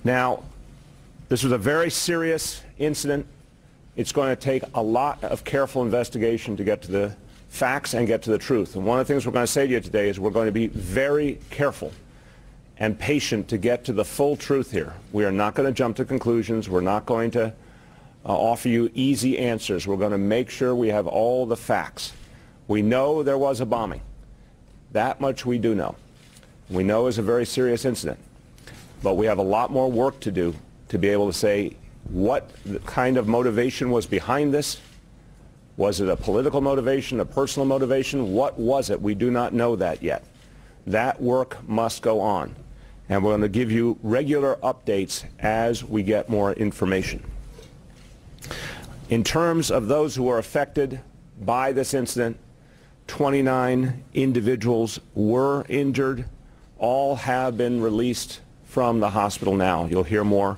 Now, this was a very serious incident. It's going to take a lot of careful investigation to get to the facts and get to the truth. And one of the things we're going to say to you today is we're going to be very careful and patient to get to the full truth here. We are not going to jump to conclusions. We're not going to offer you easy answers. We're going to make sure we have all the facts. We know there was a bombing. That much we do know. We know it's a very serious incident. But we have a lot more work to do to be able to say what kind of motivation was behind this. Was it a political motivation, a personal motivation? What was it? We do not know that yet. That work must go on. And we're going to give you regular updates as we get more information. In terms of those who are affected by this incident, 29 individuals were injured. All have been released from the hospital now. You'll hear more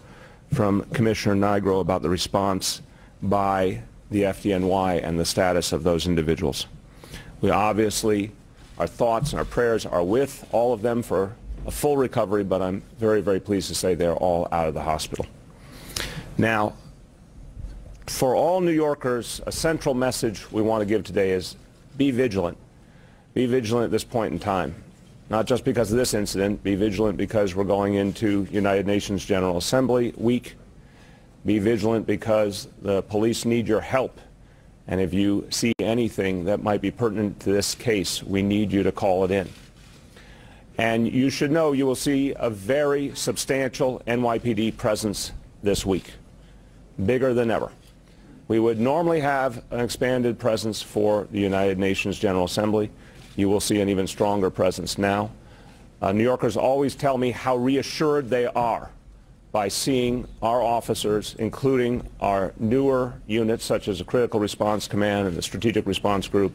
from Commissioner Nigro about the response by the FDNY and the status of those individuals. We obviously, our thoughts and our prayers are with all of them for a full recovery, but I'm very, very pleased to say they're all out of the hospital. Now, for all New Yorkers, a central message we want to give today is be vigilant. Be vigilant at this point in time. Not just because of this incident, be vigilant because we're going into United Nations General Assembly week. Be vigilant because the police need your help. And if you see anything that might be pertinent to this case, we need you to call it in. And you should know you will see a very substantial NYPD presence this week, bigger than ever. We would normally have an expanded presence for the United Nations General Assembly. You will see an even stronger presence now. New Yorkers always tell me how reassured they are by seeing our officers, including our newer units such as the Critical Response Command and the Strategic Response Group,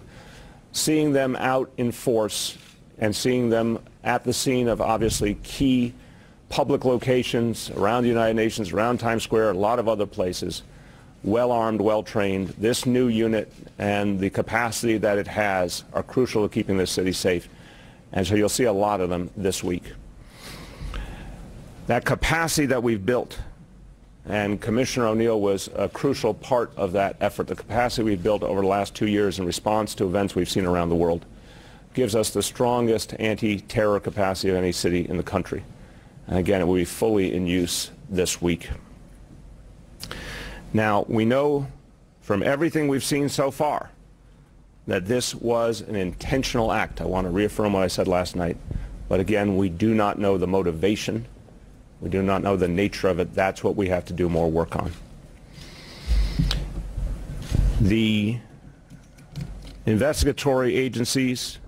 seeing them out in force and seeing them at the scene of obviously key public locations around the United Nations, around Times Square, a lot of other places, well-armed, well-trained. This new unit and the capacity that it has are crucial to keeping this city safe. And so you'll see a lot of them this week. That capacity that we've built, and Commissioner O'Neill was a crucial part of that effort, the capacity we've built over the last 2 years in response to events we've seen around the world, gives us the strongest anti-terror capacity of any city in the country. And again, it will be fully in use this week. Now, we know from everything we've seen so far that this was an intentional act. I want to reaffirm what I said last night. But again, we do not know the motivation. We do not know the nature of it. That's what we have to do more work on. The investigatory agencies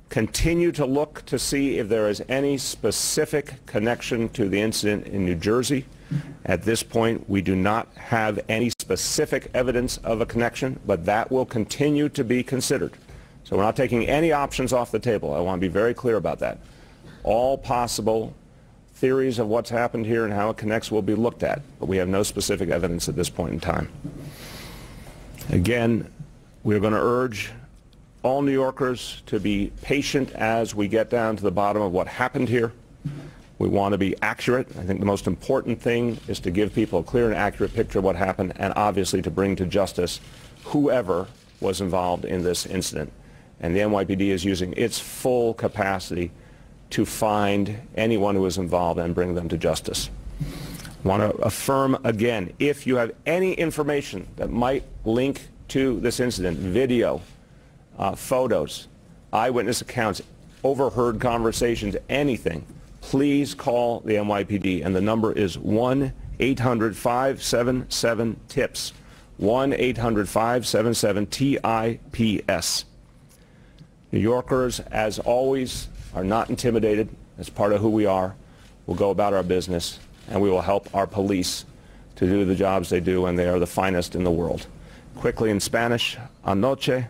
continue to look to see if there is any specific connection to the incident in New Jersey. At this point, we do not have any specific evidence of a connection, but that will continue to be considered. So we're not taking any options off the table. I want to be very clear about that. All possible theories of what's happened here and how it connects will be looked at, but we have no specific evidence at this point in time. Again, we're going to urge all New Yorkers to be patient as we get down to the bottom of what happened here. We want to be accurate. I think the most important thing is to give people a clear and accurate picture of what happened and obviously to bring to justice whoever was involved in this incident. And the NYPD is using its full capacity to find anyone who is involved and bring them to justice. I want to affirm again, if you have any information that might link to this incident, video, photos, eyewitness accounts, overheard conversations, anything, please call the NYPD, and the number is 1-800-577-TIPS, 1-800-577-TIPS. New Yorkers, as always, are not intimidated. As part of who we are. We'll go about our business, and we will help our police to do the jobs they do, and they are the finest in the world. Quickly in Spanish, anoche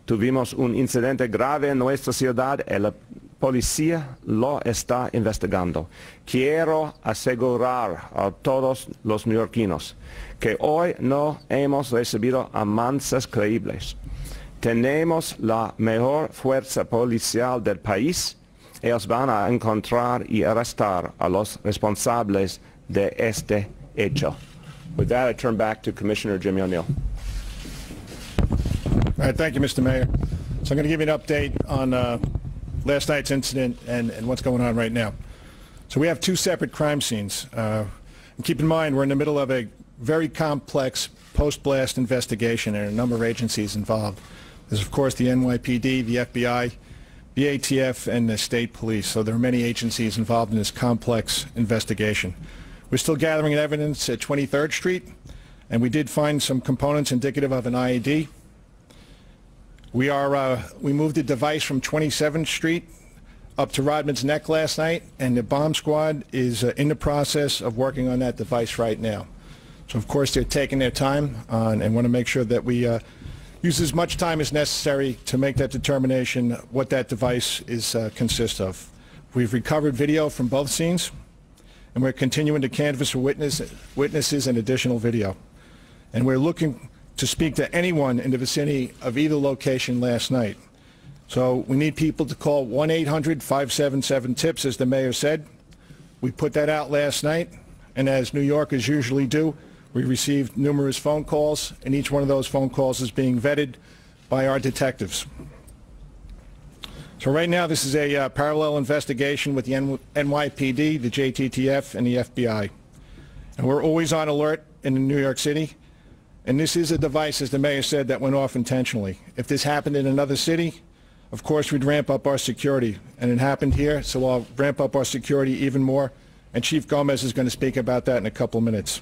tuvimos un incidente grave en nuestra ciudad y la policía lo está investigando. Quiero asegurar a todos los neoyorquinos que hoy no hemos recibido amenazas creíbles. Tenemos la mejor fuerza policial del país. Ellos van a encontrar y arrestar a los responsables de este hecho. With that, I turn back to Commissioner Jimmy O'Neill. All right, thank you, Mr. Mayor. So I'm going to give you an update on last night's incident and what's going on right now. So we have two separate crime scenes. And keep in mind, we're in the middle of a very complex post-blast investigation and a number of agencies involved. There's, of course, the NYPD, the FBI, the ATF, and the state police. So there are many agencies involved in this complex investigation. We're still gathering evidence at 23rd Street, and we did find some components indicative of an IED. We moved the device from 27th Street up to Rodman's Neck last night, and the bomb squad is in the process of working on that device right now. So, of course, they're taking their time and want to make sure that we use as much time as necessary to make that determination what that device is consists of. We've recovered video from both scenes, and we're continuing to canvass for witnesses and additional video. And we're looking to speak to anyone in the vicinity of either location last night. So we need people to call 1-800-577-TIPS, as the mayor said. We put that out last night, and as New Yorkers usually do, we received numerous phone calls, and each one of those phone calls is being vetted by our detectives. So right now this is a parallel investigation with the NYPD, the JTTF, and the FBI. And we're always on alert in New York City. And this is a device, as the mayor said, that went off intentionally. If this happened in another city, of course we'd ramp up our security. And it happened here, so I'll ramp up our security even more. And Chief Gomez is going to speak about that in a couple of minutes.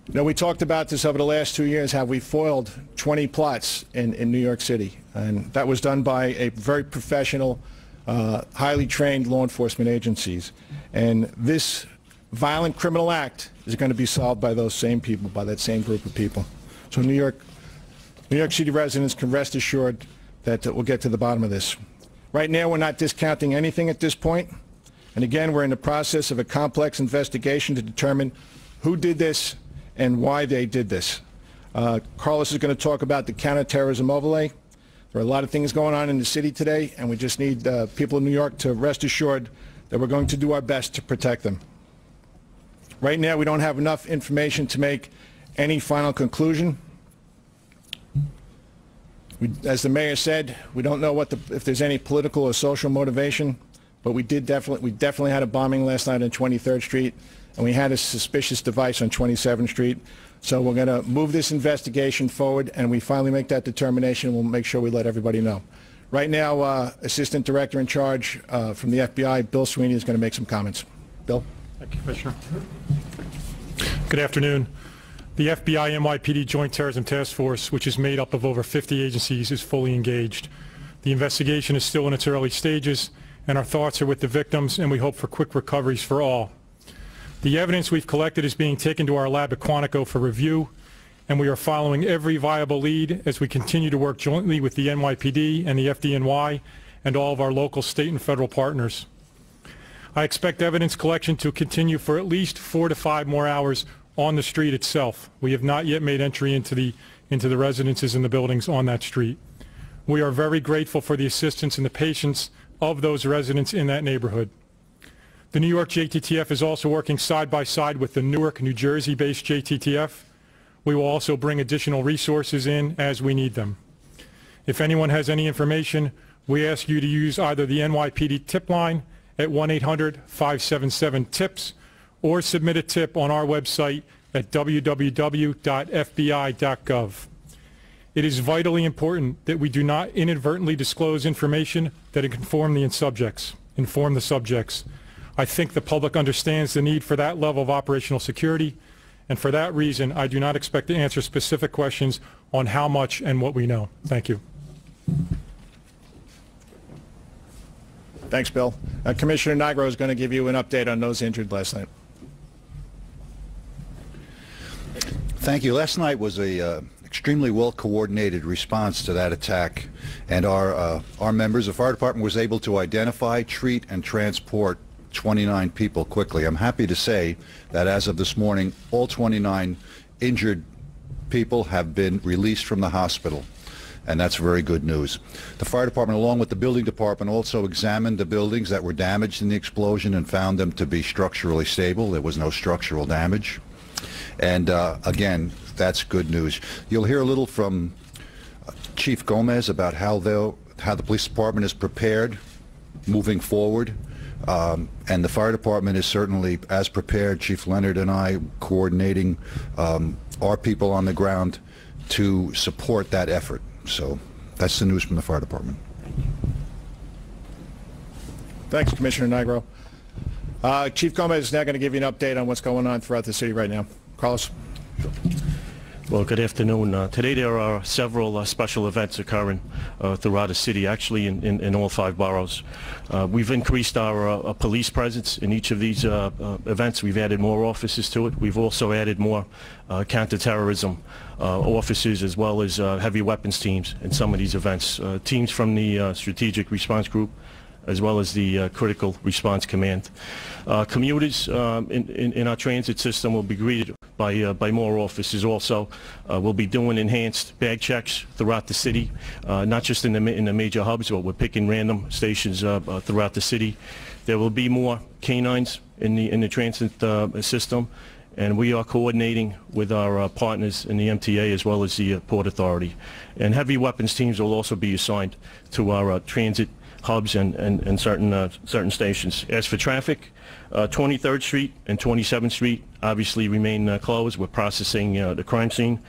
You know, we talked about this over the last 2 years, how we foiled 20 plots in New York City. And that was done by a very professional, highly trained law enforcement agencies. And this violent criminal act is going to be solved by those same people, by that same group of people. So New York City residents can rest assured that we'll get to the bottom of this. Right now, we're not discounting anything at this point. And again, we're in the process of a complex investigation to determine who did this and why they did this. Carlos is going to talk about the counterterrorism overlay. There are a lot of things going on in the city today, and we just need people in New York to rest assured that we're going to do our best to protect them. Right now, we don't have enough information to make any final conclusion. As the mayor said, we don't know if there's any political or social motivation, but we definitely had a bombing last night on 23rd Street, and we had a suspicious device on 27th Street. So we're going to move this investigation forward, and we finally make that determination. We'll make sure we let everybody know. Right now, Assistant Director in Charge from the FBI, Bill Sweeney, is going to make some comments. Bill? Thank you, Commissioner. Good afternoon. The FBI NYPD Joint Terrorism Task Force, which is made up of over 50 agencies, is fully engaged. The investigation is still in its early stages, and our thoughts are with the victims, and we hope for quick recoveries for all. The evidence we've collected is being taken to our lab at Quantico for review, and we are following every viable lead as we continue to work jointly with the NYPD and the FDNY and all of our local, state, and federal partners. I expect evidence collection to continue for at least 4 to 5 more hours on the street itself. We have not yet made entry into the residences and the buildings on that street. We are very grateful for the assistance and the patience of those residents in that neighborhood. The New York JTTF is also working side by side with the Newark, New Jersey-based JTTF. We will also bring additional resources in as we need them. If anyone has any information, we ask you to use either the NYPD tip line at 1-800-577-TIPS or submit a tip on our website at www.fbi.gov. It is vitally important that we do not inadvertently disclose information that inform the subjects. I think the public understands the need for that level of operational security, and for that reason, I do not expect to answer specific questions on how much and what we know. Thank you. Thanks, Bill. Commissioner Nigro is going to give you an update on those injured last night. Thank you. Last night was a extremely well-coordinated response to that attack, and our members, the fire department, was able to identify, treat, and transport 29 people quickly. I'm happy to say that as of this morning, all 29 injured people have been released from the hospital. and that's very good news. The fire department, along with the building department, also examined the buildings that were damaged in the explosion and found them to be structurally stable. There was no structural damage. And again, that's good news. You'll hear a little from Chief Gomez about how the police department is prepared moving forward. And the fire department is certainly as prepared, Chief Leonard and I coordinating our people on the ground to support that effort. So that's the news from the fire department. Thanks, Commissioner Nigro. Chief Gomez is now going to give you an update on what's going on throughout the city right now. Carlos. Well, good afternoon. Today there are several special events occurring throughout the city, actually in all 5 boroughs. We've increased our police presence in each of these events. We've added more officers to it. We've also added more counterterrorism officers as well as heavy weapons teams in some of these events. Teams from the Strategic Response Group as well as the Critical Response Command. Commuters in our transit system will be greeted by more officers also. We'll be doing enhanced bag checks throughout the city, not just in the major hubs, but we're picking random stations throughout the city. There will be more canines in the transit system, and we are coordinating with our partners in the MTA as well as the Port Authority. And heavy weapons teams will also be assigned to our transit hubs and certain stations. As for traffic, 23rd Street and 27th Street obviously remain closed. We're processing the crime scene.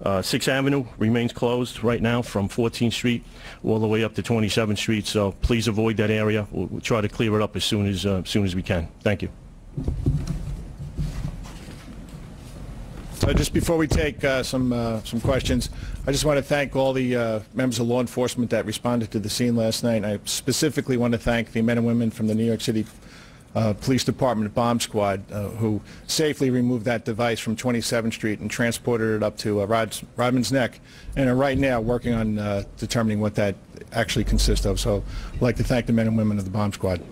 6th Avenue remains closed right now from 14th Street all the way up to 27th Street, so please avoid that area. We'll try to clear it up as soon as we can. Thank you. So just before we take some questions, I just want to thank all the members of law enforcement that responded to the scene last night. I specifically want to thank the men and women from the New York City Police Department bomb squad who safely removed that device from 27th Street and transported it up to Rodman's Neck, and are right now working on determining what that actually consists of. So I'd like to thank the men and women of the bomb squad.